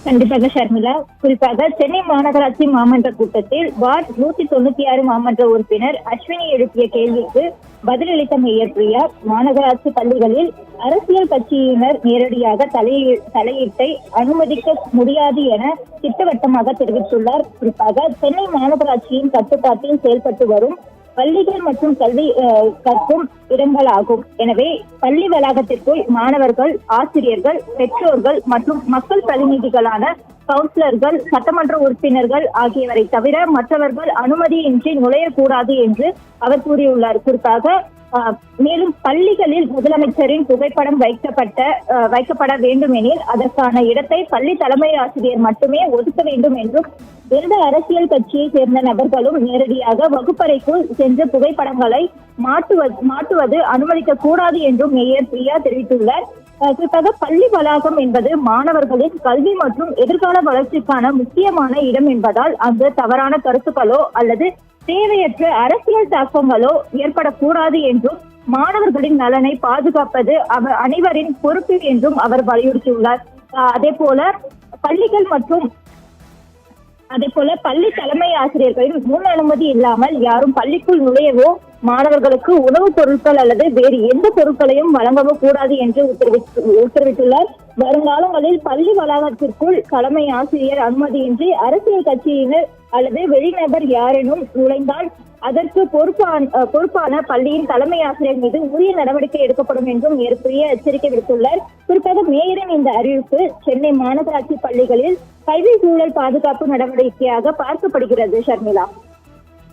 கண்டிப்பாக ஷர்மிளா. குறிப்பாக சென்னை மாநகராட்சி மாமன்ற கூட்டத்தில் வார்டு 196 மாமன்ற உறுப்பினர் அஸ்வினி எழுப்பிய கேள்விக்கு பதிலளித்த மேயர் பிரியா, மாநகராட்சி பள்ளிகளில் அரசியல் கட்சியினர் நேரடியாக தலையீட்டை அனுமதிக்க முடியாது என திட்டவட்டமாக தெரிவித்துள்ளார். குறிப்பாக சென்னை மாநகராட்சியின் கட்டுப்பாட்டில் செயல்பட்டு வரும் பள்ளிகள் மற்றும் கல்வி கற்கும் இடங்களாகும். எனவே பள்ளி வளாகத்திற்குள் மாணவர்கள், ஆசிரியர்கள், பெற்றோர்கள் மற்றும் மக்கள் பிரதிநிதிகளான கவுன்சிலர்கள், சட்டமன்ற உறுப்பினர்கள் ஆகியவரை தவிர மற்றவர்கள் அனுமதியின்றி நுழையக்கூடாது என்று அவர் கூறியுள்ளார். குறிப்பாக மேலும் பள்ளிகளில் முதலமைச்சரின் புகைப்படம் வைக்கப்பட வேண்டும் எனில் அதற்கான இடத்தை பள்ளி தலைமை ஆசிரியர் மட்டுமே ஒதுக்க வேண்டும் என்றும், எந்த அரசியல் கட்சியை சேர்ந்த நபர்களும் நேரடியாக வகுப்பறைக்குள் சென்று புகைப்படங்களை மாட்டுவது அனுமதிக்க கூடாது என்றும் மேயர் பிரியா தெரிவித்துள்ளார். குறிப்பாக பள்ளி வளாகம் என்பது மாணவர்களின் கல்வி மற்றும் எதிர்கால வளர்ச்சிக்கான முக்கியமான இடம் என்பதால் அங்கு தவறான கருத்துக்களோ அல்லது தேவையற்ற அரசியல் தாக்கங்களோ ஏற்படக்கூடாது என்றும், மாணவர்களின் நலனை பாதுகாப்பது அனைவரின் பொறுப்பு என்றும் அவர் வலியுறுத்தியுள்ளார். அதே போல பள்ளி தலைமை ஆசிரியர்களின் முன் அனுமதி இல்லாமல் யாரும் பள்ளிக்குள் நுழையவோ, மாணவர்களுக்கு உணவுப் பொருட்கள் அல்லது வேறு எந்த பொருட்களையும் வழங்கவோ கூடாது என்று உத்தரவிட்டுள்ளார். வருங்காலங்களில் பள்ளி வளாகத்திற்குள் தலைமை ஆசிரியர் அனுமதியின்றி அரசியல் கட்சியினர் அல்லது வெளிநபர் யாரேனும் நுழைந்தால் அதற்கு பொறுப்பான பள்ளியின் தலைமை ஆசிரியர் மீது உரிய நடவடிக்கை எடுக்கப்படும் என்றும் ஏற்புரிய எச்சரிக்கை விடுத்துள்ளார். குறிப்பாக மேயரின் இந்த அறிவிப்பு சென்னை மாநகராட்சி பள்ளிகளில் கல்வி சூழல் பாதுகாப்பு நடவடிக்கையாக பார்க்கப்படுகிறது. ஷர்மிளா.